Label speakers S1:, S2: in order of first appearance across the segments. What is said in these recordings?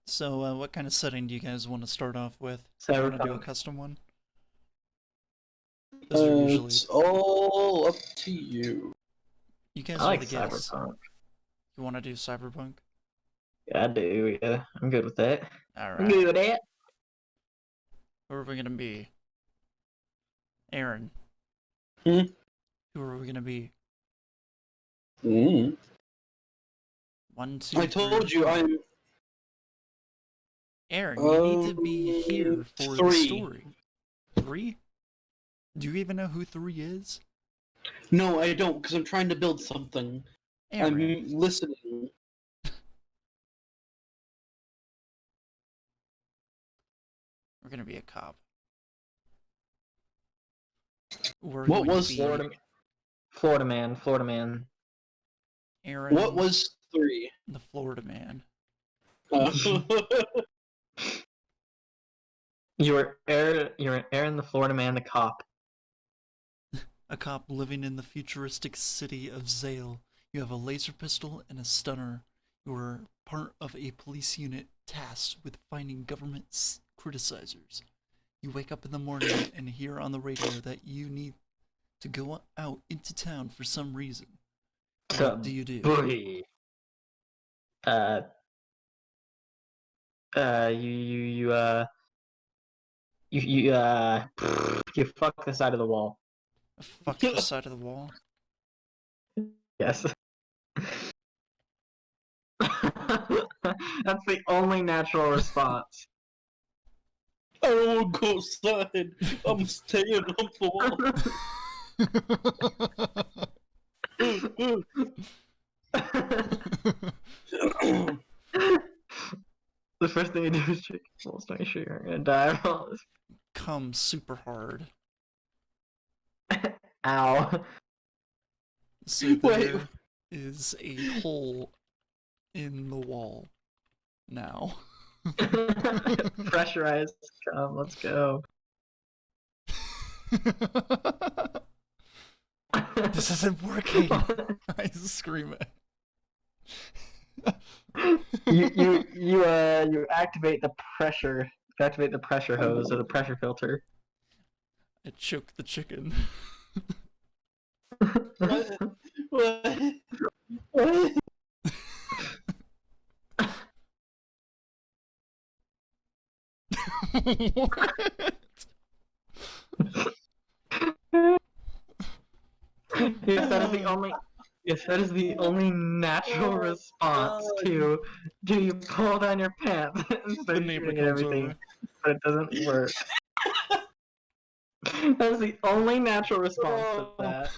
S1: So, what kind of setting do you guys want to start off with? Do you want to do a
S2: Cyberpunk.
S1: custom one? Those are usually...
S3: It's all up to you.
S1: You guys
S2: I
S1: are
S2: like
S1: the guests.
S2: Cyberpunk.
S1: You want to do Cyberpunk?
S2: Yeah, I do. Yeah, I'm good with that. I'm
S1: Alright.
S2: good with that.
S1: Who are we gonna be? Aaron.
S3: Hmm?
S1: Who are we gonna be?
S3: Mm.
S1: One, two,
S3: I told
S1: three,
S3: you
S1: four.
S3: I'm
S1: Aaron, you need to be here for the
S3: 3.
S1: story. 3? Do you even know who 3 is?
S3: No, I don't, because I'm trying to build something.
S1: Aaron.
S3: I'm listening.
S1: We're gonna be a cop. We're
S3: What
S1: going to
S3: was
S1: be
S2: Florida man, Florida man.
S1: Aaron,
S3: What was 3?
S1: the Florida man.
S2: You're Aaron the Florida man, the cop.
S1: A cop living in the futuristic city of Zale. You have a laser pistol and a stunner. You are part of a police unit tasked with finding government criticizers. You wake up in the morning and hear on the radio that you need to go out into town for some reason. What do you do?
S2: Booty. Uh. You fuck the side of the wall.
S1: Fuck the side of the wall?
S2: Yes. That's the only natural response.
S3: I don't want to go outside. I'm staying up the wall.
S2: The first thing you do is check your pulse, make sure you're gonna die.
S1: Come super hard.
S2: Ow.
S1: So there is a hole in the wall now.
S2: Pressurized. Come, let's go.
S1: This isn't working. I scream it.
S2: You activate the pressure. You activate the pressure hose or the pressure filter.
S1: I choke the chicken.
S3: What? What?
S1: What?
S2: Yes, that is the only. Yes, that is the only natural response to. Do you pull down your pants and
S1: The
S2: start
S1: neighbor
S2: shooting at
S1: comes
S2: everything,
S1: over.
S2: but it doesn't work. That is the only natural response to that.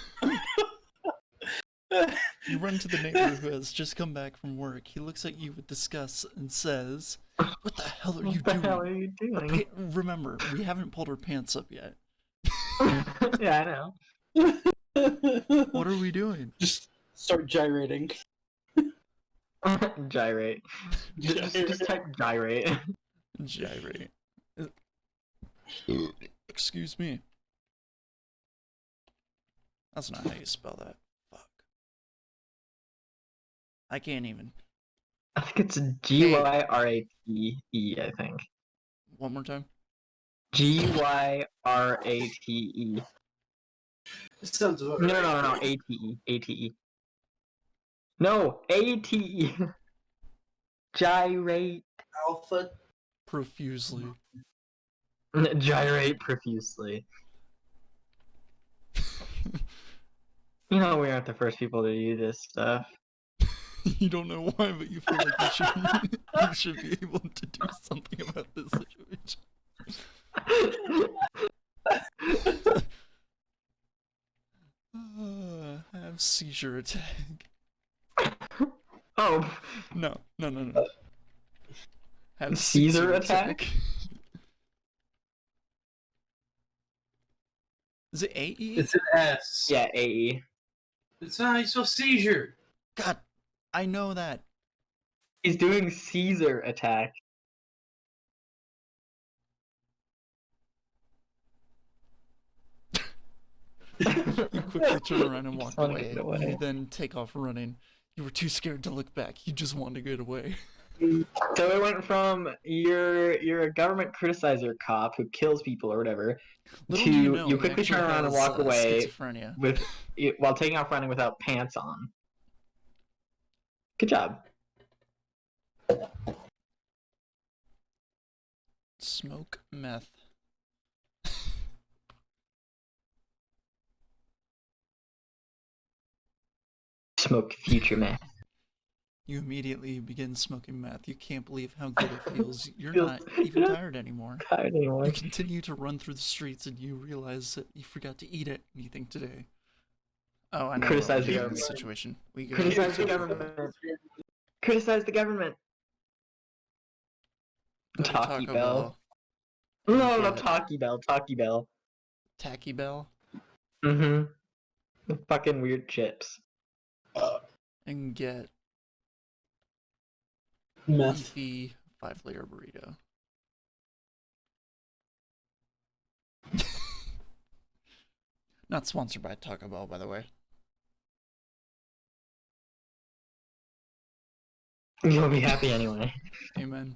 S1: You run to the neighbor who has just come back from work. He looks at you with disgust and says, "What the hell are you
S2: What the
S1: doing?"
S2: hell are you doing?
S1: Remember, we haven't pulled our pants up yet.
S2: Yeah, I know.
S1: What are we doing?
S3: Just start gyrating.
S2: Gyrate. Just type gyrate.
S1: Gyrate. Excuse me. That's not how you spell that. Fuck. I can't even.
S2: I think it's Gyrate, I think.
S1: One more time.
S2: Gyrate.
S3: It sounds about
S2: No, Ate. No, Ate. Gyrate.
S3: Alpha.
S1: Profusely.
S2: Gyrate profusely. You know we aren't the first people to do this stuff.
S1: You don't know why, but you feel like you should be able to do something about this situation. Have seizure attack.
S2: Oh.
S1: No. Have
S2: Caesar attack?
S1: Is it AE?
S3: It's an S.
S2: Yeah, AE.
S3: It's not. It's a seizure.
S1: God, I know that.
S2: He's doing Caesar attack.
S1: You quickly turn around and walk
S2: wanna
S1: away.
S2: get away.
S1: You then take off running. You were too scared to look back. You just wanted to get away.
S2: So it went from you're a government criticizer cop who kills people or whatever
S1: Little
S2: to
S1: do you know,
S2: you
S1: he
S2: quickly
S1: actually
S2: turn around and
S1: has
S2: walk away
S1: schizophrenia.
S2: while taking off running without pants on. Good job.
S1: Smoke meth.
S2: Smoke future man.
S1: You immediately begin smoking meth. You can't believe how good it feels. You're
S2: Feels-
S1: not even tired anymore.
S2: Tired anymore.
S1: You continue to run through the streets and you realize that you forgot to eat anything today. Oh, I know
S2: Criticize
S1: what
S2: the
S1: we do in
S2: government.
S1: this situation. We go
S2: Criticize the
S1: to,
S2: government. Criticize the government.
S1: go to
S2: Taco Bell.
S1: and
S2: No,
S1: get
S2: Taco Bell. Taco Bell.
S1: Tacky Bell
S2: Mm-hmm. The fucking weird chips.
S1: and get
S3: Meth.
S1: beefy 5-layer burrito. Not sponsored by Taco Bell, by the way.
S2: You'll be happy anyway.
S1: Amen.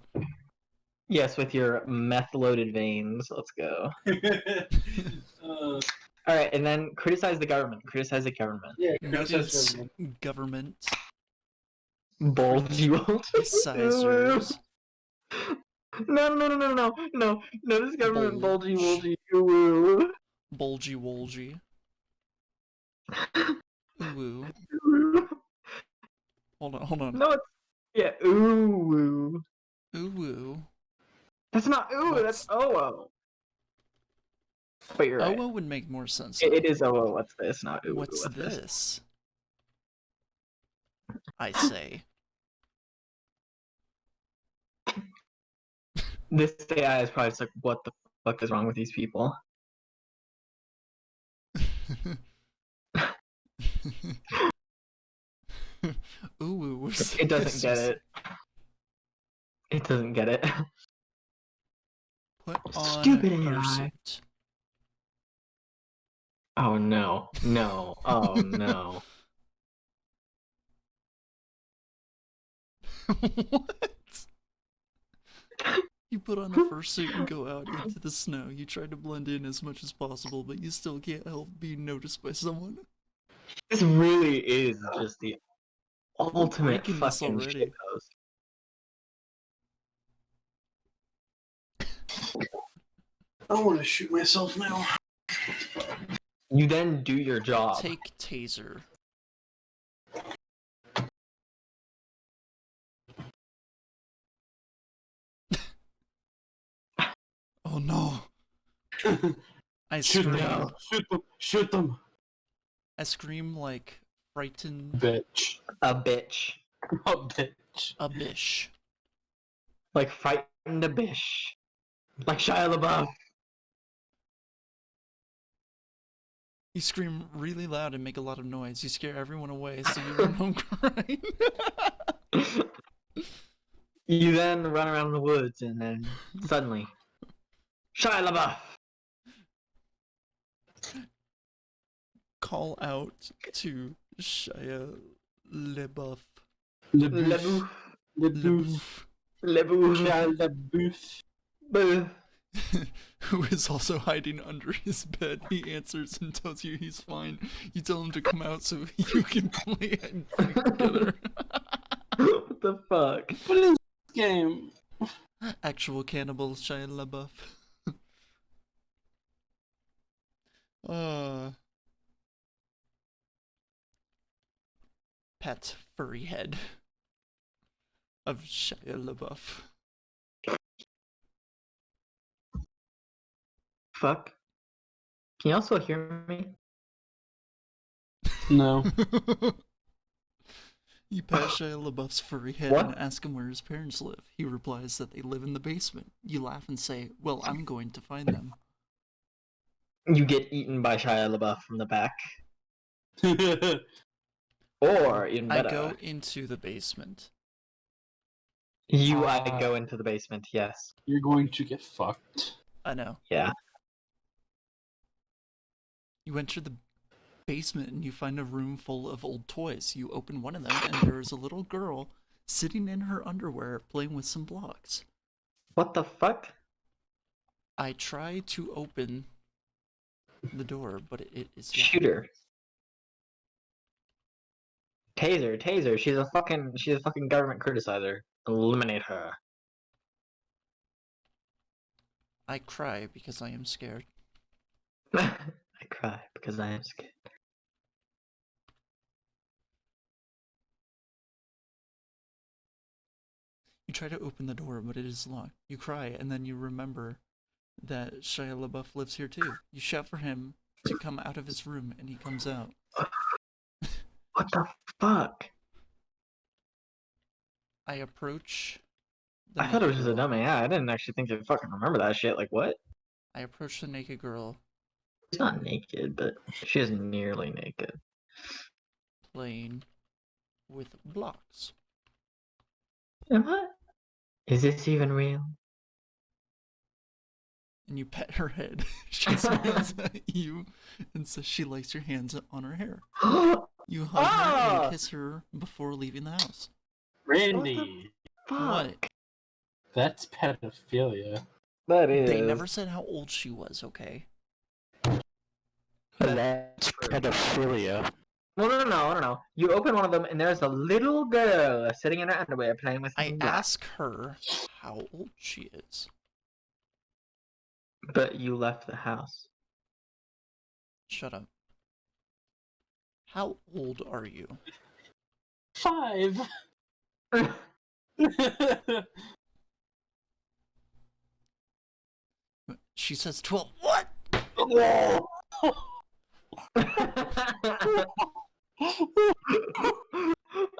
S2: Yes, with your meth-loaded veins. Let's go.
S3: uh,
S2: All right, and then criticize the government. Criticize the government.
S3: yeah,
S1: Notice government
S2: Bulgy
S1: criticizers.
S2: No, no, no, no, no, no, no. This government bulgy,
S1: Bulge.
S2: bulgy, ooh,
S1: Bulgy wolgy. Ooh.
S2: ooh.
S1: Hold on.
S2: No, it's yeah, ooh.
S1: Ooh.
S2: That's not ooh.
S1: What's-
S2: That's oh. But you're right.
S1: Owo would make more sense.
S2: It is oh. What's this? Not ooh.
S1: What's this? I say.
S2: This AI is probably just like, what the fuck is wrong with these people?
S1: Ooh, what's
S2: It doesn't
S1: this?
S2: get it. It doesn't get it.
S1: Put on
S2: Stupid
S1: her
S2: AI.
S1: suit.
S2: Oh no, no, oh no.
S1: What? You put on a fursuit and go out into the snow. You try to blend in as much as possible, but you still can't help being noticed by someone.
S2: This really is just the ultimate
S1: breaking this
S2: fucking
S1: already.
S2: shitpost.
S3: I want to shoot myself now.
S2: You then do your job.
S1: Take taser. Oh no! I
S3: Shoot
S1: scream.
S3: them! Shoot them! Shoot them!
S1: I scream like frightened
S3: Bitch!
S2: A bitch.
S3: A bitch!
S1: a bish.
S2: Like frightened a bish. Like Shia Lebuff.
S1: You scream really loud and make a lot of noise. You scare everyone away, so you run home crying.
S2: You then run around the woods and then suddenly Shia LaBeouf.
S1: Call out to Shia Lebuff.
S2: LaBeouf.
S3: LeBouf.
S2: LaBeouf.
S3: Shia LeBouf.
S2: LaBeouf.
S1: Who is also hiding under his bed. He answers and tells you he's fine. You tell him to come out so you can play hide and seek together.
S2: What the fuck?
S3: What is this game?
S1: Actual cannibal Shia LaBeouf. Pet furry head of Shia LaBeouf.
S2: Fuck. Can you also hear me?
S3: No.
S1: You pat Shia LaBeouf's furry head
S2: What?
S1: and ask him where his parents live. He replies that they live in the basement. You laugh and say, well, I'm going to find them.
S2: You get eaten by Shia LaBeouf from the back. Or, even
S1: I
S2: better,
S1: go into the basement.
S2: I go into the basement, yes.
S3: You're going to get fucked.
S1: I know.
S2: Yeah.
S1: You enter the basement and you find a room full of old toys. You open one of them and there is a little girl sitting in her underwear playing with some blocks.
S2: What the fuck?
S1: I try to open the door, but it is locked.
S2: Shoot her. Taser. She's a fucking government criticizer. Eliminate her.
S1: I cry because I am scared.
S2: I cry because I am scared.
S1: You try to open the door, but it is locked. You cry, and then you remember that Shia Lebuff lives here too. You shout for him to come out of his room, and he comes out.
S2: What the fuck?
S1: I approach the
S2: I thought it was
S1: naked
S2: just a
S1: girl.
S2: dumb AI. I didn't actually think to fucking remember that shit. Like, what?
S1: I approach the naked girl
S2: She's not naked, but she is nearly naked.
S1: playing with blocks.
S2: And what? Is this even real?
S1: And you pet her head. She smiles at you and says she likes your hands on her hair. You hug her and kiss her before leaving the house.
S3: Randy,
S2: Fuck.
S3: that's pedophilia.
S2: That is.
S1: They never said how old she was, okay?
S3: That's pedophilia.
S2: No. You open one of them and there's a little girl sitting in her underwear playing with
S1: I
S2: some blocks.
S1: ask her how old she is.
S2: But you left the house.
S1: Shut up. How old are you?
S3: 5.
S1: She says 12. What?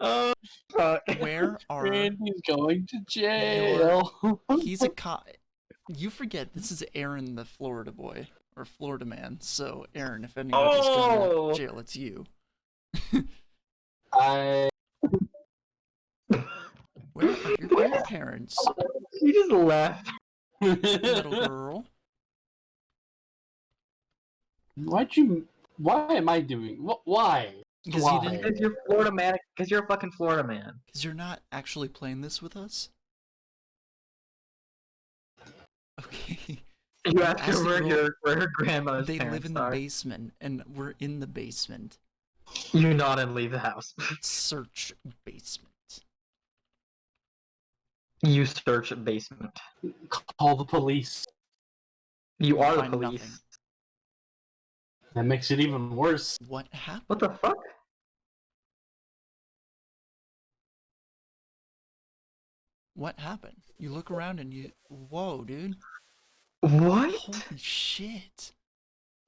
S2: Oh, fuck.
S1: Where are...
S3: Randy's going to jail.
S1: He's a cop. You forget, this is Aaron the Florida boy. Or Florida man. So, Aaron, if anybody's going to jail, it's you.
S3: I.
S1: Where are your grandparents,
S2: She just left.
S1: little girl?
S3: Why am I doing? Why?
S1: Because
S3: Why?
S1: you didn't...
S2: Because you're Florida man. Because you're a fucking Florida man.
S1: Because you're not actually playing this with us? Okay.
S2: You asked
S1: Ask
S2: her
S1: the
S2: where her grandmother's
S1: They
S2: parents
S1: live in the
S2: are.
S1: basement, and we're in the basement.
S2: You nod and leave the house.
S1: Search basement.
S2: You search basement.
S3: Call the police.
S2: You are the
S1: Find
S2: police.
S1: nothing.
S3: That makes it even worse.
S1: What happened?
S2: What the fuck?
S1: What happened? You look around and you... Whoa, dude.
S2: What?
S1: Holy shit.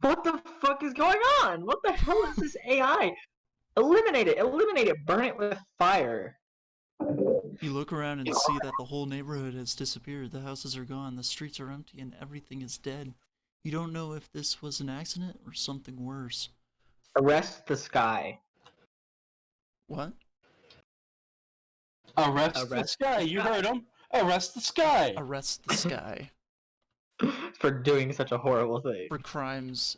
S2: What the fuck is going on? What the hell is this AI? Eliminate it! Eliminate it! Burn it with fire!
S1: You look around and see that the whole neighborhood has disappeared. The houses are gone, the streets are empty, and everything is dead. You don't know if this was an accident or something worse.
S2: Arrest the sky.
S1: What?
S3: Arrest the
S2: Arrest
S3: sky.
S2: the
S3: You
S2: sky.
S3: heard him. Arrest the sky.
S1: Arrest the sky
S2: For doing such a horrible thing.
S1: for crimes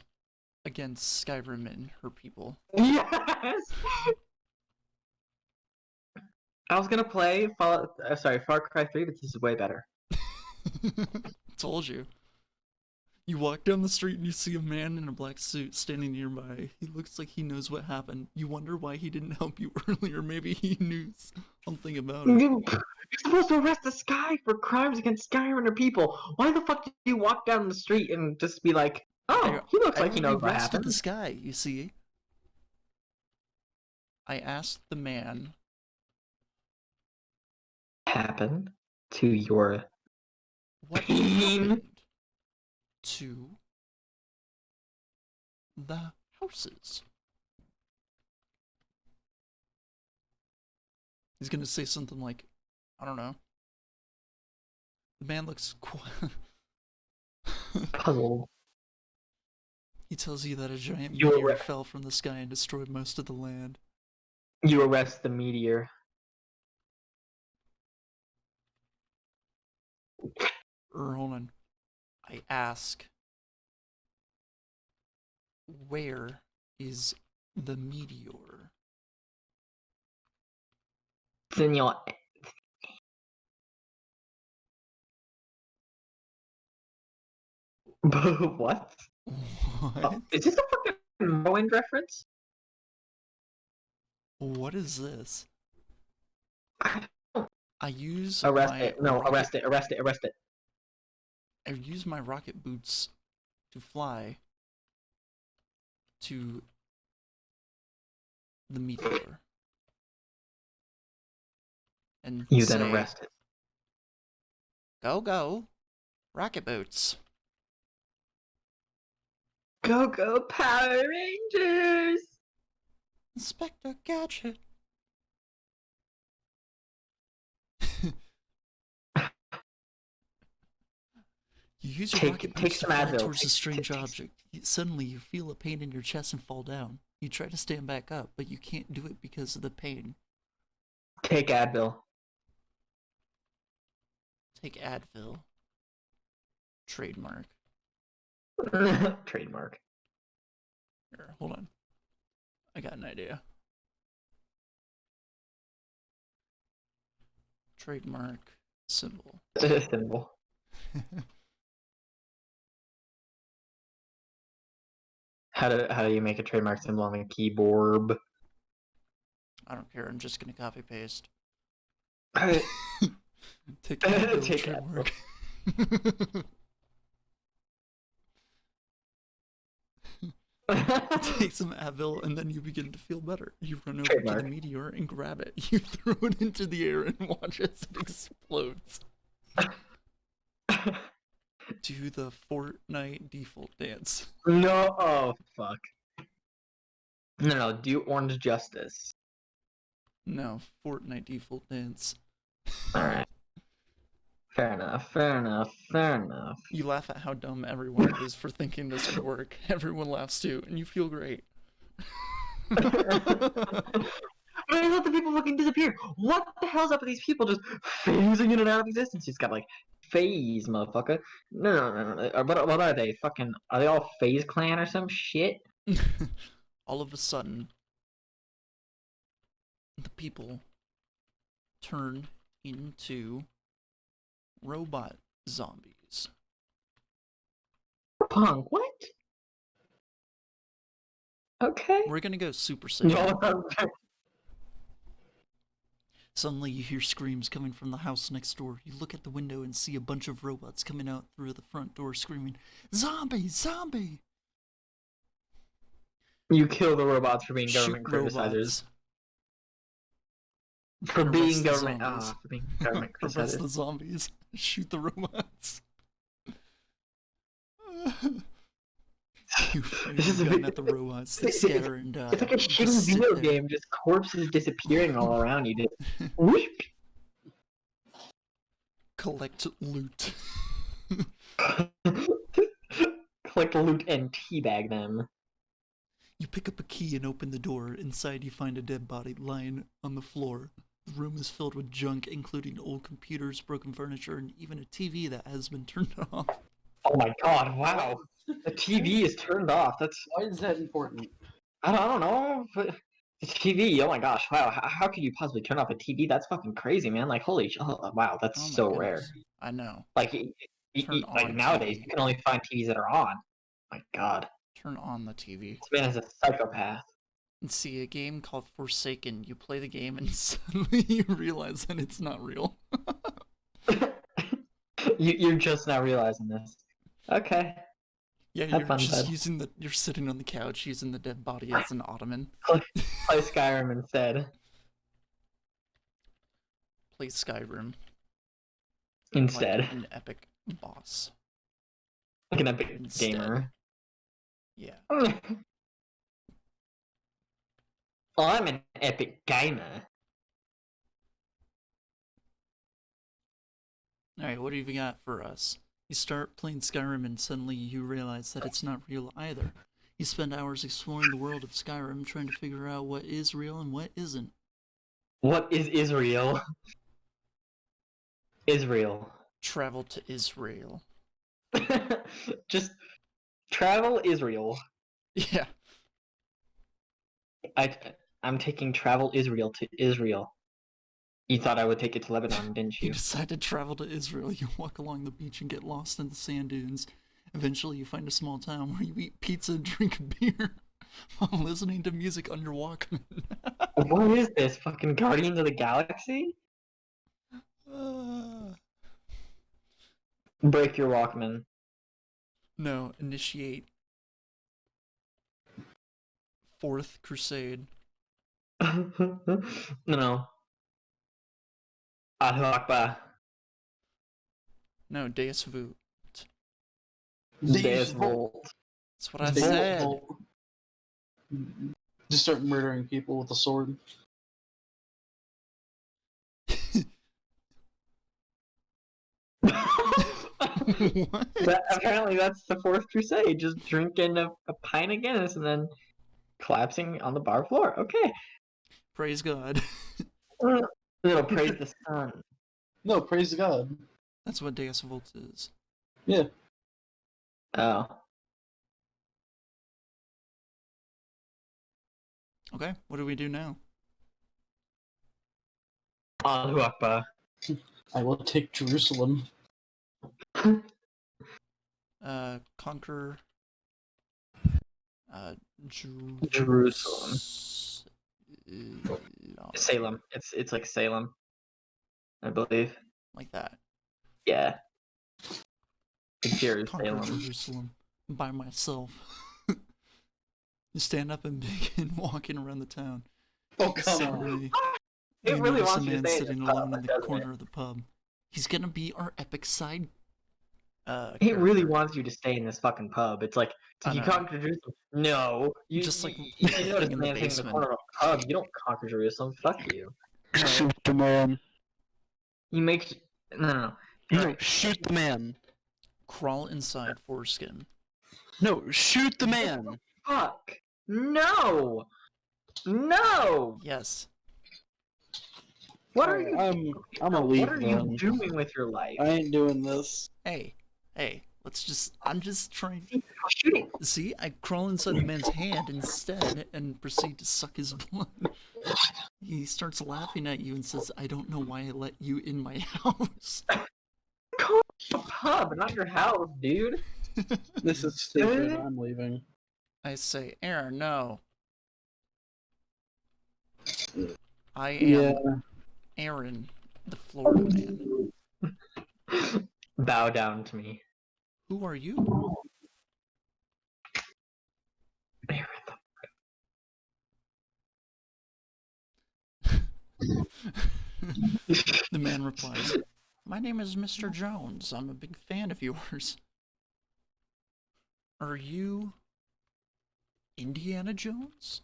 S1: against Skyrim and her people.
S2: Yes! I was gonna play Far Cry 3, but this is way better.
S1: Told you. You walk down the street and you see a man in a black suit standing nearby. He looks like he knows what happened. You wonder why he didn't help you earlier. Maybe he knew something about it.
S2: You're supposed to arrest the sky for crimes against Skyrim and her people. Why the fuck did you walk down the street and just be like, oh, he looks like he knows what
S1: arrested
S2: happened?
S1: the sky, you see. I asked the man...
S2: Happened to your
S1: What
S2: pain?
S1: happened to the houses? He's gonna say something like, I don't know. The man looks
S2: puzzle.
S1: He tells you that a giant
S2: You
S1: meteor
S2: arre-
S1: fell from the sky and destroyed most of the land.
S2: You arrest the meteor.
S1: Hold on. I ask, where is the meteor?
S2: It's in your What?
S1: What?
S2: Is this a fucking Morrowind reference?
S1: What is this?
S2: I-
S1: I use
S2: Arrest
S1: my
S2: it. No,
S1: rocket,
S2: arrest it, arrest it, arrest it.
S1: I use my rocket boots to fly to the meteor and
S2: You
S1: say,
S2: then arrest it.
S1: "Go, go, rocket boots."
S2: Go, go, Power Rangers!
S1: Inspector Gadget. You use your rocket
S2: Take
S1: boots to
S2: some
S1: fly
S2: Advil.
S1: towards a strange object. Suddenly, you feel a pain in your chest and fall down. You try to stand back up, but you can't do it because of the pain.
S2: Take Advil.
S1: Take Advil. Trademark.
S2: Trademark.
S1: Here, hold on. I got an idea. Trademark symbol.
S2: Symbol. How do you make a trademark symbol on a keyboard?
S1: I don't care. I'm just gonna copy paste.
S2: Take
S1: Take Advil.
S2: Take
S1: Trademark. Take some Advil and then you begin to feel better. You run over to
S2: Trademark.
S1: the meteor and grab it. You throw it into the air and watch as it explodes. Do the Fortnite default dance.
S2: No, oh fuck. No, do Orange Justice.
S1: No, Fortnite default dance.
S2: Alright. Fair enough, fair enough, fair enough.
S1: You laugh at how dumb everyone is for thinking this would work. Everyone laughs too, and you feel great.
S2: But I let the people fucking disappear. What the hell's up with these people just phasing in and out of existence? He's got like phase, motherfucker. No. What are they? Fucking are they all Phase Clan or some shit?
S1: All of a sudden, the people turn into robot zombies.
S2: Punk, what? Okay.
S1: We're gonna go Super Saiyan.
S2: No,
S1: Suddenly, you hear screams coming from the house next door. You look at the window and see a bunch of robots coming out through the front door screaming, "Zombie! Zombie!"
S2: you kill the robots for being
S1: Shoot
S2: government criticizers.
S1: robots.
S2: For
S1: Arrest
S2: being
S1: the
S2: government
S1: zombies.
S2: for being government
S1: Arrest
S2: criticizers.
S1: the zombies. Shoot the robots. You've gotten at the robots. They scatter and die.
S2: It's like a
S1: You
S2: shitty
S1: just sit
S2: video
S1: there.
S2: game, just corpses disappearing all around you. Just whoosh.
S1: Collect loot.
S2: Collect loot and teabag them.
S1: You pick up a key and open the door. Inside, you find a dead body lying on the floor. The room is filled with junk, including old computers, broken furniture, and even a TV that has been turned off.
S2: Oh my god, wow. The TV is turned off. That's
S3: Why is that important?
S2: I don't know. But the TV, oh my gosh, wow. How could you possibly turn off a TV? That's fucking crazy, man. Like holy oh, wow, that's
S1: Oh my
S2: so
S1: goodness.
S2: rare.
S1: I know.
S2: Like
S1: Turn
S2: like
S1: on
S2: nowadays
S1: TV.
S2: you can only find TVs that are on. My god.
S1: Turn on the TV.
S2: This man is a psychopath.
S1: And see a game called Forsaken. You play the game and suddenly you realize that it's not real.
S2: You're just now realizing this. Okay.
S1: Yeah,
S2: Have
S1: you're
S2: fun,
S1: just
S2: bud.
S1: using the you're sitting on the couch using the dead body as an ottoman.
S2: Play Skyrim instead.
S1: Play Skyrim.
S2: Instead.
S1: Like an epic boss.
S2: Like an epic
S1: Instead.
S2: gamer.
S1: Yeah.
S2: Oh, I'm an epic gamer.
S1: Alright, what have you got for us? You start playing Skyrim and suddenly you realize that it's not real either. You spend hours exploring the world of Skyrim trying to figure out what is real and what isn't.
S2: What is Israel? Israel.
S1: Travel to Israel.
S2: Just travel Israel.
S1: Yeah.
S2: I'm taking travel Israel to Israel. You thought I would take it to Lebanon, didn't
S1: You
S2: you?
S1: decide to travel to Israel. You walk along the beach and get lost in the sand dunes. Eventually, you find a small town where you eat pizza and drink beer while listening to music on your Walkman.
S2: What is this? Fucking Guardians of the Galaxy?
S1: Uh,
S2: Break your Walkman.
S1: no, initiate Fourth Crusade.
S2: No. Allahu Akbar.
S1: No, Deus Vult.
S2: Deus Volt.
S1: That's what I
S3: Deus
S1: said.
S3: Vult. Just start murdering people with a sword.
S1: What?
S2: Apparently that's the Fourth Crusade. Just drinking a pint of Guinness and then collapsing on the bar floor. Okay.
S1: Praise God.
S2: No, praise the sun.
S3: No, praise God.
S1: That's what Deus Vult is.
S3: Yeah.
S2: Oh.
S1: Okay, what do we do now?
S2: Allahu Akbar.
S3: I will take Jerusalem.
S1: Conquer.
S2: Jerusalem. Salem. It's like Salem, I believe.
S1: Like that.
S2: Yeah.
S1: Conquer
S2: Jerusalem.
S1: Jerusalem by myself. You stand up and begin walking around the town.
S3: Oh, come on.
S1: Suddenly,
S2: It
S1: you
S2: really
S1: notice a
S2: wants you to
S1: man
S2: stay in
S1: sitting
S2: this pub,
S1: alone in the
S2: doesn't
S1: corner
S2: it?
S1: of the pub. He's gonna be our epic side.
S2: It really
S1: character.
S2: wants you to stay in this fucking pub. It's like
S1: I
S2: you
S1: know.
S2: conquer Jerusalem. No, you
S1: Just like
S2: you
S1: living
S2: notice
S1: in
S2: the
S1: the
S2: man sitting in the
S1: basement.
S2: corner of a pub. You don't conquer Jerusalem. Fuck you.
S1: No,
S4: Shoot the man.
S2: You make no.
S4: No,
S2: Alright.
S4: shoot the man.
S1: crawl inside foreskin.
S4: No, shoot the man.
S2: Fuck. No. No.
S1: Yes.
S2: What are you?
S3: I'm gonna leave
S2: What are you
S3: then.
S2: doing with your life?
S3: I ain't doing this.
S1: Hey, I'm just trying.
S2: Shooting.
S1: See, I crawl inside the man's hand instead and proceed to suck his blood. He starts laughing at you and says, I don't know why I let you in my house.
S2: Go to a pub, not your house, dude.
S3: This is stupid. I'm leaving.
S1: I say, Aaron, no. I am
S3: Yeah.
S1: Aaron, the Florida man.
S2: Bow down to me.
S1: Who are you? The man replies, my name is Mr. Jones. I'm a big fan of yours. Are you Indiana Jones?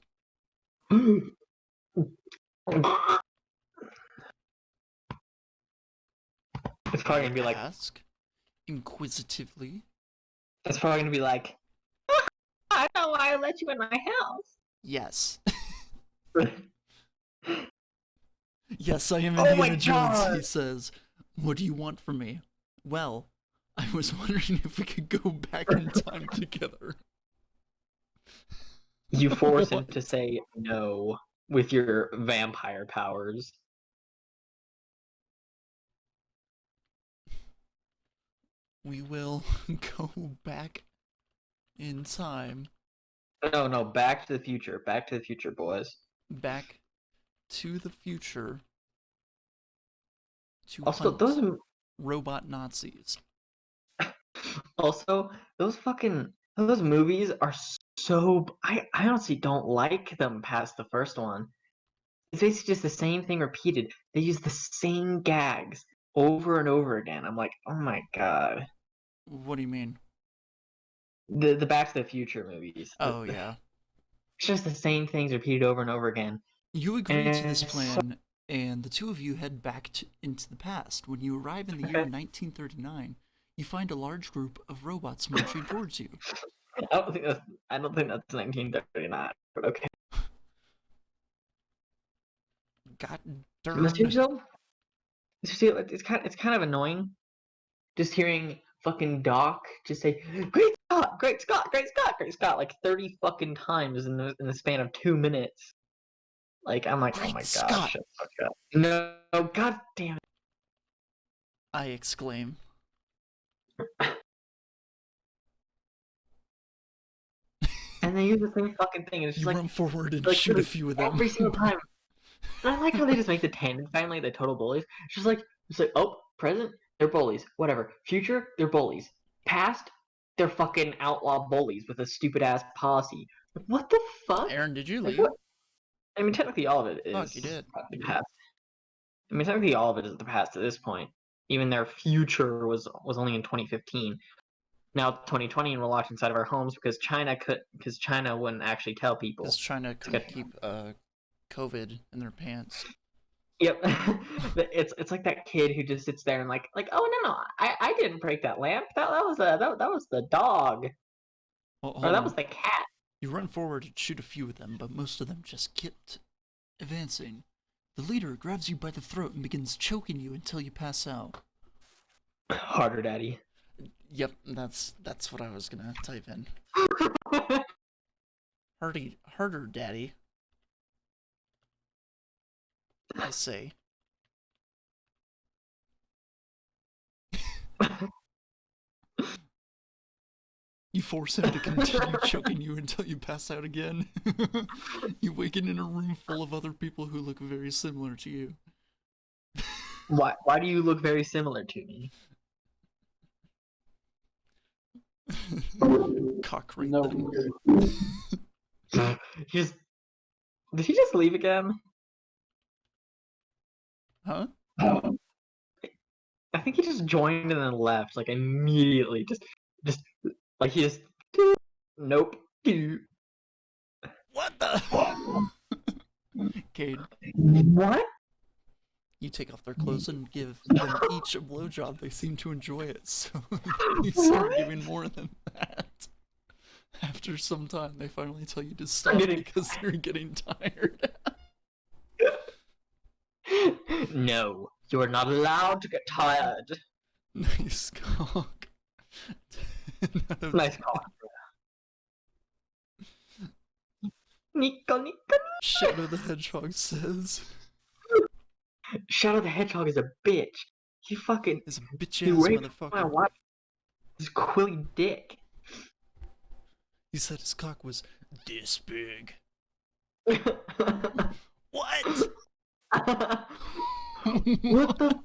S2: It's probably gonna be like.
S1: Ask inquisitively.
S2: It's probably gonna be like. I know why I let you in my
S1: Yes.
S2: house.
S1: Yes, I am
S2: Oh my
S1: Indiana Jones,
S2: God.
S1: he says. What do you want from me? Well, I was wondering if we could go back in time together.
S2: You force him
S1: What?
S2: to say no with your vampire powers.
S1: We will go back in time.
S2: No, Back to the Future. Back to the Future, boys.
S1: Back to the future. To
S2: Also,
S1: hunt
S2: those
S1: robot Nazis.
S2: those movies are so. I honestly don't like them past the first one. It's basically just the same thing repeated. They use the same gags over and over again. I'm like, oh my god.
S1: What do you mean?
S2: The Back to the Future movies.
S1: Oh, yeah.
S2: It's just the same things repeated over and over again.
S1: You agree to this
S2: And
S1: plan, and the two of you head back into the past. When you arrive in the year 1939, you find a large group of robots marching towards you.
S2: I don't think that's 1939. But okay.
S1: God
S2: Listen
S1: darn.
S2: to it's kind of annoying just hearing fucking Doc just say "Great Scott, Great Scott, Great Scott, Great Scott" like 30 fucking times in the span of 2 minutes. Like I'm like, oh
S1: Great
S2: my
S1: Scott.
S2: gosh, shut the fuck up. No, god damn it.
S1: I exclaim.
S2: use the same fucking thing. And it's just
S1: You
S2: like,
S1: run forward and
S2: like
S1: shoot a
S2: literally
S1: few of them.
S2: every single time. And I like how they just make the Tandon family the total bullies. It's like, oh, present, they're bullies. Whatever. Future, they're bullies. Past, they're fucking outlaw bullies with a stupid ass policy. Like, what the fuck?
S1: Aaron, did you
S2: Like,
S1: leave?
S2: what? I mean, technically, all of it is
S1: Fuck, you did.
S2: the past. I mean, technically, all of it is the past at this point. Even their future was only in 2015. Now 2020, and we're locked inside of our homes because China wouldn't actually tell people.
S1: Because China
S2: It's
S1: couldn't
S2: like-
S1: keep COVID in their pants.
S2: Yep, it's like that kid who just sits there and like oh no, I didn't break that lamp. That was that was the dog,
S1: Well,
S2: or
S1: hold
S2: that
S1: on.
S2: was the cat.
S1: You run forward and shoot a few of them, but most of them just kept advancing. The leader grabs you by the throat and begins choking you until you pass out.
S2: Harder, daddy.
S1: Yep, that's what I was gonna type in. Harder, daddy. I say. You force him to continue choking you until you pass out again. You waken in a room full of other people who look very similar to you.
S2: Why do you look very similar to me?
S1: Cock right
S3: No.
S1: then.
S2: Did he just leave again?
S1: Huh?
S2: I think he just joined and then left, like immediately. Just like he just. Nope.
S1: What the? Cade,
S2: What?
S1: you take off their clothes and give them each a blowjob. They seem to enjoy it, so you start
S2: What?
S1: giving more than that. After some time, they finally tell you to stop
S2: getting
S1: because they're getting tired.
S2: No, you are not allowed to get tired.
S1: Nice cock. 10 out of
S2: Nice
S1: 10.
S2: call. Nico.
S1: Shadow the Hedgehog says,
S2: Shadow the Hedgehog is a bitch. He fucking
S1: is a bitch
S2: he
S1: ass
S2: raped my
S1: motherfucker.
S2: wife. His quilly dick.
S1: He said his cock was this big.
S2: What
S1: What?
S2: the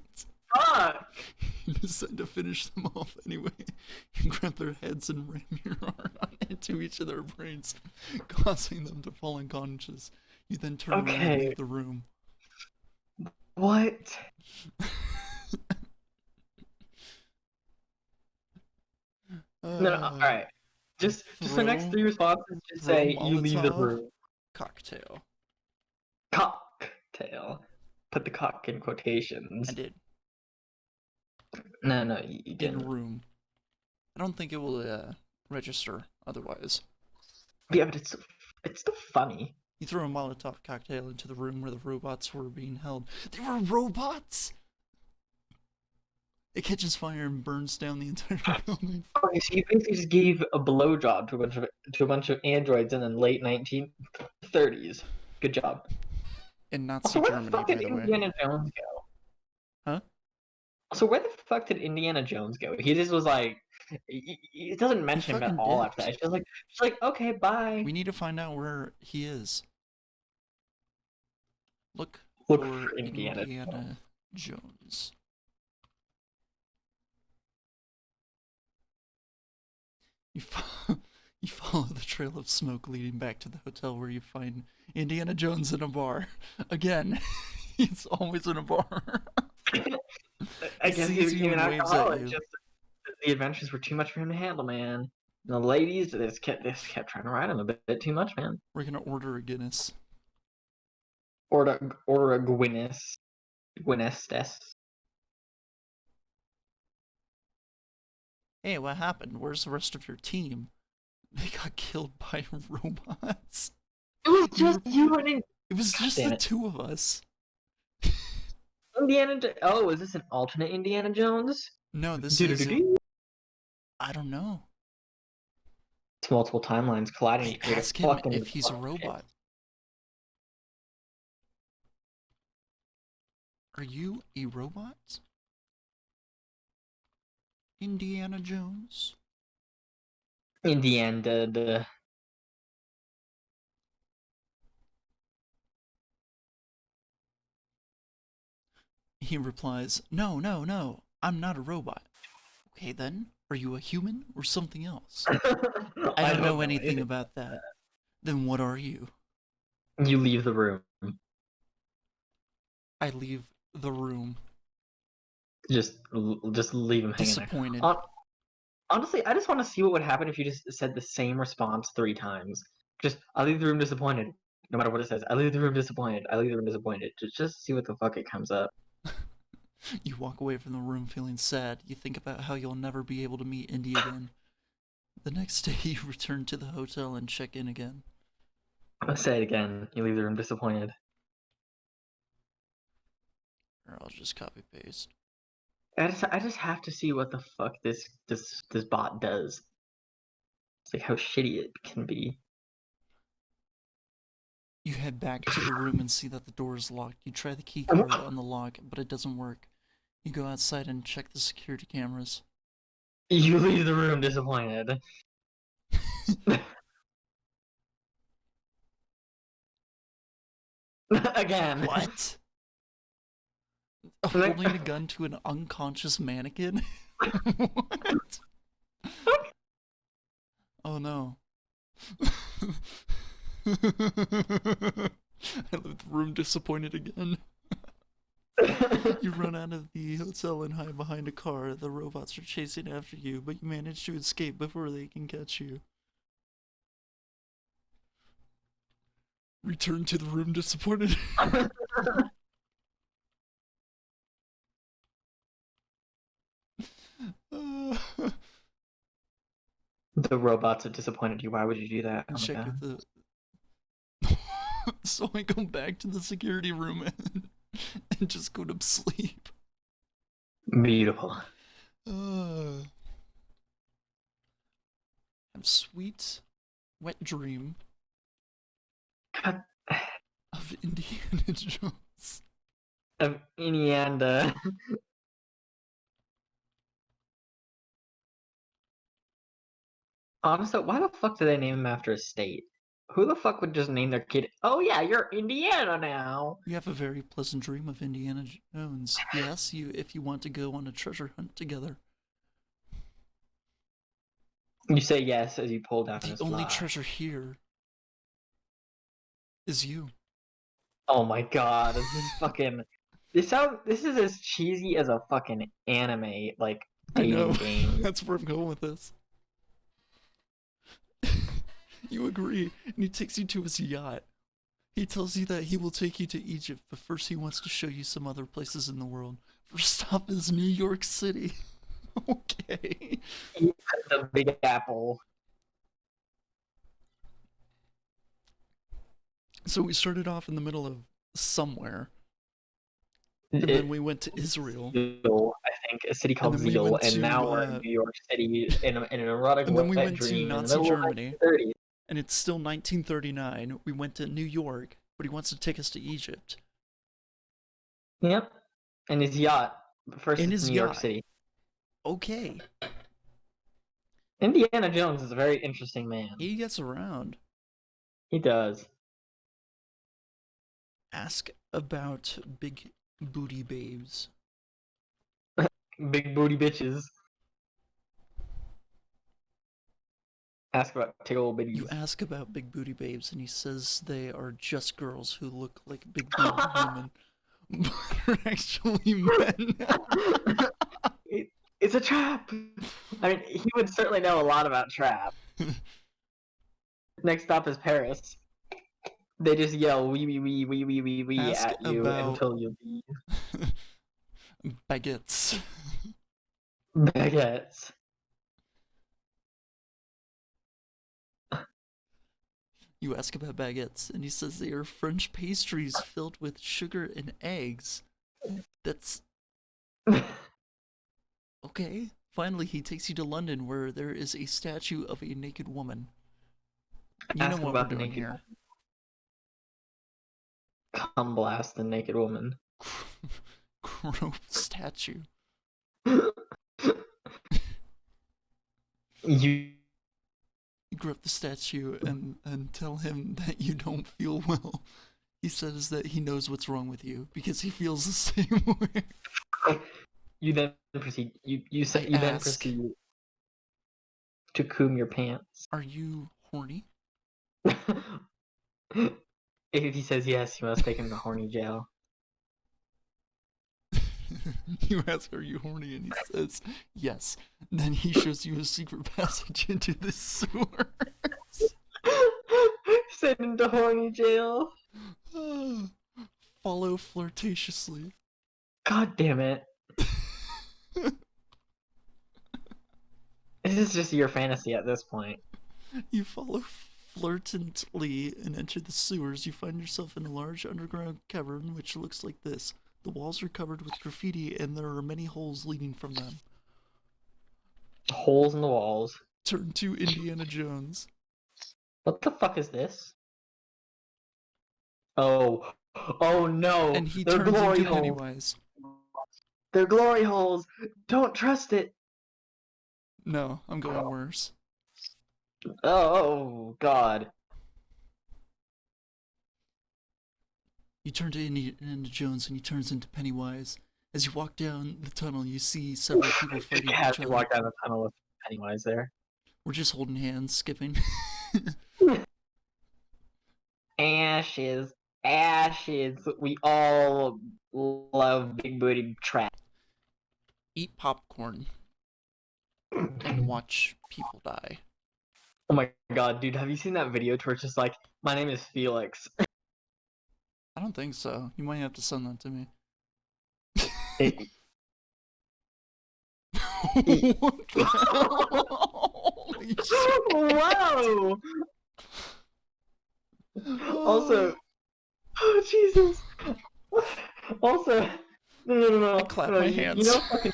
S2: fuck?
S1: You decide to finish them off anyway. You grab their heads and ram your arm into each of their brains, causing them to fall unconscious. You then turn around and
S2: Okay.
S1: leave the room.
S2: What? No, alright. Just the next
S1: throw-
S2: 3 responses just
S1: throw
S2: say you leave the
S1: Molotov.
S2: room.
S1: Cocktail.
S2: Cocktail. Put the cock in quotations.
S1: I did.
S2: No, you
S1: In
S2: didn't.
S1: room. I don't think it will register otherwise.
S2: Yeah, but it's still funny.
S1: You throw a Molotov cocktail into the room where the robots were being held. They were robots! It catches fire and burns down the entire building.
S2: Okay, so you basically just gave a blowjob to a bunch of androids in the late 1930s. Good job.
S1: In Nazi
S2: Also, where the
S1: Germany,
S2: fuck
S1: by
S2: did
S1: the way.
S2: Indiana Jones go?
S1: Huh?
S2: Also, where the fuck did Indiana Jones go? He just was like, it doesn't mention him at
S1: fucking
S2: all
S1: dipped.
S2: after that. It's just like, okay, bye.
S1: We need to find out where he is. Look
S2: Look
S1: for
S2: for Indiana
S1: Indiana Jones. You follow the trail of smoke leading back to the hotel where you find Indiana Jones in a bar. Again, he's always in a bar.
S2: I
S1: He
S2: guess he
S1: sees you
S2: became an
S1: and waves at
S2: alcoholic.
S1: you.
S2: Just the adventures were too much for him to handle, man. The ladies, they just kept trying to ride him a bit too much, man.
S1: We're gonna order a Guinness.
S2: Or a Guinness test.
S1: Hey, what happened? Where's the rest of your team? They got killed by robots.
S2: It was
S1: We
S2: just
S1: were-
S2: you and
S1: It was just
S2: damn
S1: the
S2: it.
S1: two of us.
S2: Oh, is this an alternate Indiana Jones?
S1: No, this is...
S2: Do-do-do-do.
S1: I don't know.
S2: It's multiple timelines colliding
S1: I
S2: to create
S1: ask
S2: a
S1: him
S2: fucking
S1: if he's a
S2: fucking
S1: robot. Are you a robot? Indiana Jones?
S2: In the end,
S1: He replies, "No, no, no, I'm not a robot." "Okay then, are you a human or something else?" "I don't know anything about that." "Then what are you?"
S2: You leave the room.
S1: I leave the room,
S2: Just leave him hanging there.
S1: disappointed.
S2: Honestly, I just want to see what would happen if you just said the same response 3 times. Just, I leave the room disappointed. No matter what it says, I leave the room disappointed. I leave the room disappointed. Just see what the fuck it comes up.
S1: You walk away from the room feeling sad. You think about how you'll never be able to meet Indy again. The next day, you return to the hotel and check in again.
S2: I'll say it again. You leave the room disappointed.
S1: Or I'll just copy paste.
S2: I just have to see what the fuck this bot does. It's like how shitty it can be.
S1: You head back to the room and see that the door is locked. You try the key card on the lock, but it doesn't work. You go outside and check the security cameras.
S2: You leave the room disappointed. Again.
S1: What? Holding a gun to an unconscious mannequin? What? Oh no. I left the room disappointed again. You run out of the hotel and hide behind a car. The robots are chasing after you, but you manage to escape before they can catch you. Return to the room disappointed.
S2: The robots have disappointed you. Why would you do that? Oh my
S1: Check
S2: God.
S1: with the. So I go back to the security room and just go to sleep.
S2: Beautiful.
S1: Have sweet, wet dream
S2: God.
S1: of Indiana Jones.
S2: Of Indiana. Honestly, why the fuck do they name him after a state? Who the fuck would just name their kid? Oh yeah, you're Indiana now.
S1: You have a very pleasant dream of Indiana Jones. He asks you if you want to go on a treasure hunt together.
S2: You say yes as you pull down
S1: The
S2: his
S1: only
S2: flask.
S1: treasure here is you.
S2: Oh my God, this is fucking. This is as cheesy as a fucking anime like
S1: I know.
S2: dating game.
S1: That's where I'm going with this. You agree, and he takes you to his yacht. He tells you that he will take you to Egypt, but first he wants to show you some other places in the world. First stop is New York City. Okay.
S2: The Big Apple.
S1: So we started off in the middle of somewhere, and then we went to Israel,
S2: I think a city called
S1: then we
S2: Zeal,
S1: went
S2: and
S1: to,
S2: now we're in New York City in an erotic
S1: and then we
S2: wet
S1: went to
S2: dream in the
S1: Nazi
S2: middle
S1: Germany,
S2: of 1930s.
S1: and it's still 1939. We went to New York, but he wants to take us to Egypt.
S2: Yep, and his yacht. But first,
S1: In
S2: it's
S1: his
S2: New York
S1: yacht.
S2: City.
S1: Okay.
S2: Indiana Jones is a very interesting man.
S1: He gets around.
S2: He does.
S1: Ask about big booty babes.
S2: Big booty bitches. Ask about tickle bitties.
S1: You ask about big booty babes, and he says they are just girls who look like big booty women, but are actually men.
S2: It's a trap. I mean, he would certainly know a lot about trap. Next stop is Paris. They just yell wee wee wee wee wee wee wee
S1: Ask
S2: at you
S1: about
S2: until you leave.
S1: baguettes.
S2: Baguettes.
S1: You ask about baguettes, and he says they are French pastries filled with sugar and eggs. That's okay. Finally, he takes you to London, where there is a statue of a naked woman. You know
S2: Ask
S1: what
S2: about
S1: we're
S2: the
S1: doing
S2: naked
S1: here.
S2: Come blast the naked woman.
S1: Grope statue.
S2: You
S1: You grope the statue and tell him that you don't feel well. He says that he knows what's wrong with you because he feels the same way.
S2: You then proceed.
S1: I
S2: You then
S1: ask,
S2: proceed to comb your pants.
S1: are you horny?
S2: If he says yes, you must take him to horny jail.
S1: You ask, are you horny? And he says, yes. Then he shows you a secret passage into the sewers.
S2: Send him to horny jail.
S1: Follow flirtatiously.
S2: God damn it. This is just your fantasy at this point.
S1: You follow flirtantly and enter the sewers. You find yourself in a large underground cavern which looks like this. The walls are covered with graffiti and there are many holes leading from them.
S2: Holes in the walls.
S1: Turn to Indiana Jones.
S2: What the fuck is this? Oh. Oh no.
S1: And he
S2: They're
S1: turns
S2: glory
S1: into
S2: holes.
S1: Pennywise.
S2: They're glory holes. Don't trust it.
S1: No, I'm going worse.
S2: Oh god.
S1: You turn to Indiana Jones and he turns into Pennywise. As you walk down the tunnel, you see several people fighting
S2: As
S1: each
S2: you
S1: other.
S2: walk down the tunnel with Pennywise there.
S1: We're just holding hands, skipping.
S2: Ashes. Ashes. We all love big booty trap.
S1: Eat popcorn and watch people die.
S2: Oh my god, dude, have you seen that video to where it's just like, my name is Felix?
S1: I don't think so. You might have to send that to me.
S2: It-
S1: What the hell? Holy shit.
S2: Wow! Also, oh Jesus! Also, no.
S1: I clap
S2: no,
S1: my
S2: you
S1: hands.
S2: know fucking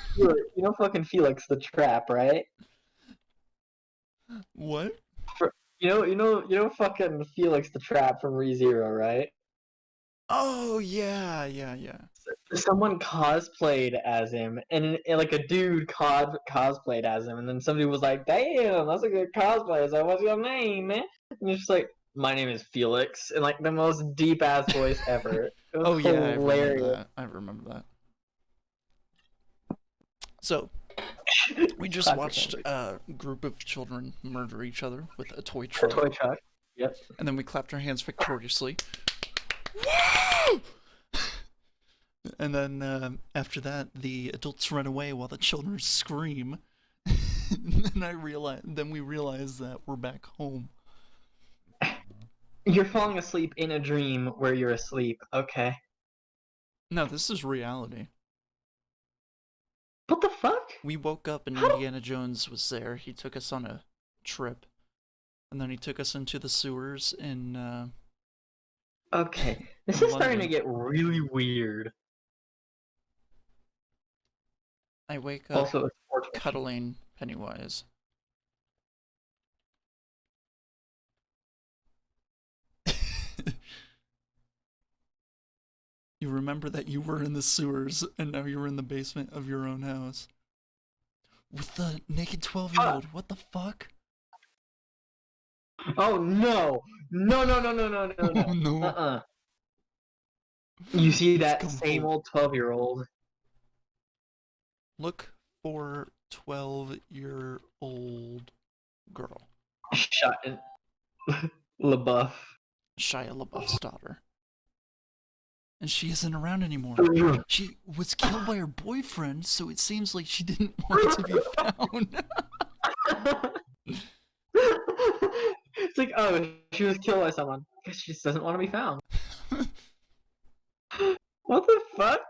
S2: Felix, Felix the Trap, right?
S1: What?
S2: You know fucking Felix the Trap from ReZero, right?
S1: Oh, yeah.
S2: Someone cosplayed as him, and like a dude cosplayed as him, and then somebody was like, "Damn, that's a good cosplay." It's like, "What's your name, man?" And you're just like, "My name is Felix," and like the most deep ass voice ever. It was
S1: Oh, yeah,
S2: hilarious.
S1: I remember that. So, we just
S2: Clap your
S1: watched
S2: hands.
S1: a group of children murder each other with a toy
S2: A
S1: truck.
S2: toy truck. Yep.
S1: And then we clapped our hands victoriously. Woo! And then after that, the adults run away while the children scream. And then we realize that we're back home.
S2: You're falling asleep in a dream where you're asleep. Okay.
S1: No, this is reality.
S2: What the fuck?
S1: We woke up and Indiana Jones was there. He took us on a trip. And then he took us into the sewers in,
S2: Okay. This is starting to
S1: London.
S2: get really weird.
S1: I wake up
S2: Also, it's 420.
S1: cuddling Pennywise. You remember that you were in the sewers and now you're in the basement of your own house. With the naked 12-year-old. What the fuck?
S2: Oh no! No!
S1: Oh no.
S2: Uh-uh. You see
S1: It's
S2: that
S1: come
S2: same
S1: full.
S2: old 12-year-old?
S1: Look for 12-year-old girl.
S2: Shia Lebuff.
S1: Shia Lebuff's daughter. And she isn't around anymore. She was killed by her boyfriend, so it seems like she didn't want to be found.
S2: It's like, oh, she was killed by someone. Guess she just doesn't want to be found. What the fuck?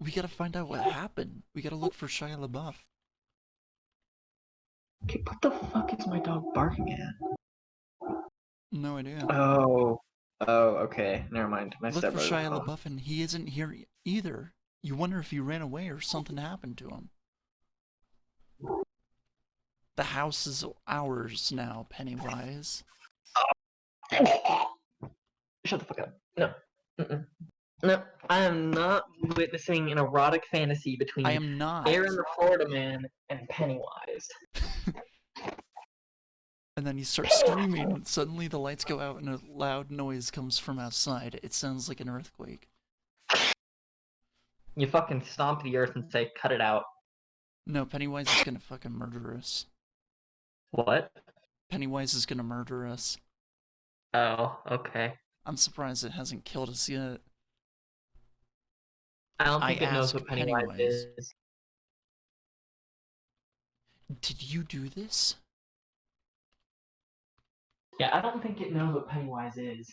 S1: We gotta find out what happened. We gotta look for Shia LaBeouf.
S2: Okay, what the fuck is my dog barking at?
S1: No idea.
S2: Oh, okay. Never mind. My
S1: Look for
S2: stepbrother.
S1: Shia LaBeouf and he isn't here either. You wonder if he ran away or something happened to him. The house is ours now, Pennywise.
S2: Shut the fuck up. No. Mm-mm. No, I am not witnessing an erotic fantasy between
S1: I am not.
S2: Aaron the Florida Man and Pennywise.
S1: And then you start screaming, and suddenly the lights go out and a loud noise comes from outside. It sounds like an earthquake.
S2: You fucking stomp the earth and say, cut it out.
S1: No, Pennywise is gonna fucking murder us.
S2: What?
S1: Pennywise is gonna murder us.
S2: Oh, okay.
S1: I'm surprised it hasn't killed us yet.
S2: I don't
S1: I
S2: think it knows
S1: ask
S2: what Pennywise
S1: Pennywise.
S2: is.
S1: Did you do this?
S2: Yeah, I don't think it knows what Pennywise is.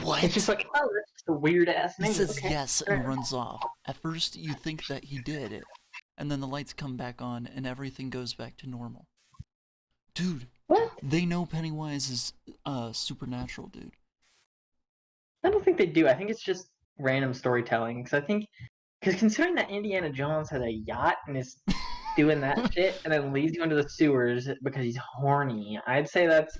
S1: What?
S2: It's just like, oh, that's just a weird ass
S1: He
S2: name.
S1: says
S2: Okay.
S1: yes and runs off. At first, you think that he did it, and then the lights come back on and everything goes back to normal. Dude,
S2: What?
S1: they know Pennywise is supernatural, dude.
S2: I don't think they do. I think it's just random storytelling. Because considering that Indiana Jones has a yacht and is doing that shit, and then leads you into the sewers because he's horny, I'd say that's.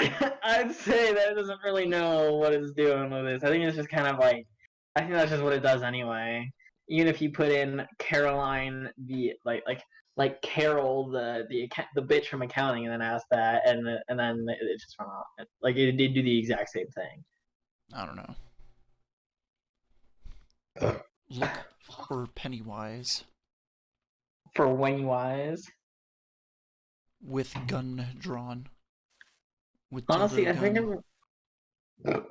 S2: I'd say that it doesn't really know what it's doing with this. I think it's just kind of like. I think that's just what it does anyway. Even if you put in Caroline, the like Carol, the bitch from accounting, and then ask that, and then it just run off. Like it did do the exact same thing.
S1: I don't know. Look for Pennywise
S2: For Pennywise.
S1: with gun drawn. With
S2: Honestly,
S1: dildo
S2: I think
S1: gun
S2: I'm.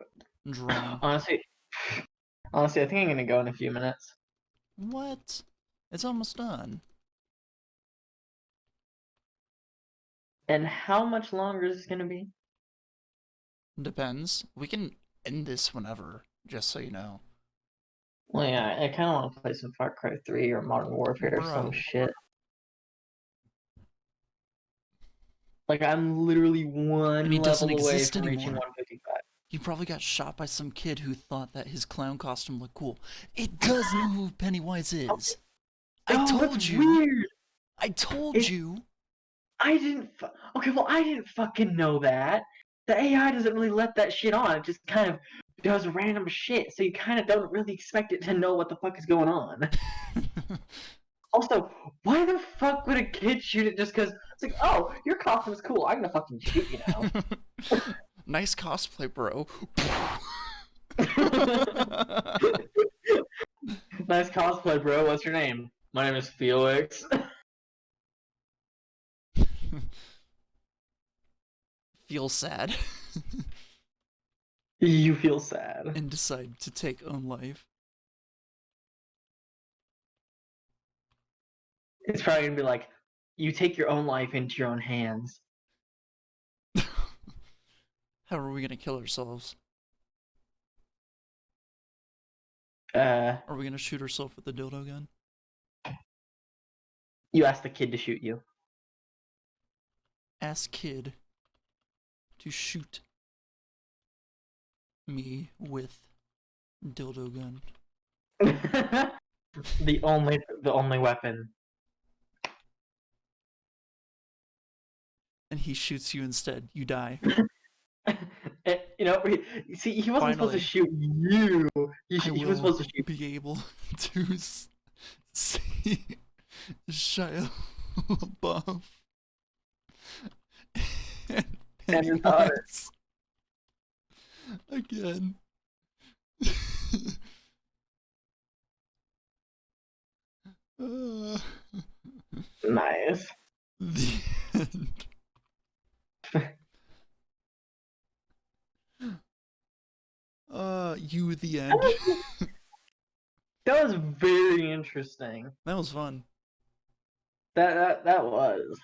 S1: drawn.
S2: Honestly, I think I'm gonna go in a few minutes.
S1: What? It's almost done.
S2: And how much longer is this gonna be?
S1: Depends. We can end this whenever, just so you know.
S2: Well, yeah, I kind of want to play some Far Cry 3 or Modern Warfare or some
S1: Bro.
S2: shit. Like I'm literally one
S1: And he doesn't
S2: level away
S1: exist
S2: from reaching
S1: anymore.
S2: 155.
S1: He probably got shot by some kid who thought that his clown costume looked cool. It does know who Pennywise is. I
S2: Oh,
S1: told
S2: that's
S1: you.
S2: weird.
S1: I told
S2: It-
S1: you.
S2: I didn't. Okay, well, I didn't fucking know that. The AI doesn't really let that shit on. It just kind of does random shit, so you kind of don't really expect it to know what the fuck is going on. Also, why the fuck would a kid shoot it just because it's like, oh, your costume's cool, I'm gonna fucking shoot you now.
S1: Nice cosplay, bro.
S2: Nice cosplay, bro. What's your name? My name is Felix.
S1: Feel sad
S2: You feel sad.
S1: and decide to take own life.
S2: It's probably gonna be like, you take your own life into your own hands.
S1: How are we gonna kill ourselves?
S2: Are
S1: we gonna shoot ourselves with the dildo gun?
S2: You ask the kid to shoot you.
S1: Ask kid to shoot me with dildo gun.
S2: the only weapon.
S1: And he shoots you instead. You die.
S2: You know, see, he wasn't supposed to
S1: Finally.
S2: shoot you. He
S1: I
S2: was supposed to shoot.
S1: be able to see Shia Lebuff and
S2: And your daughter.
S1: Pennywise again.
S2: Nice.
S1: The end. You the end.
S2: That was very interesting.
S1: That was fun.
S2: That was.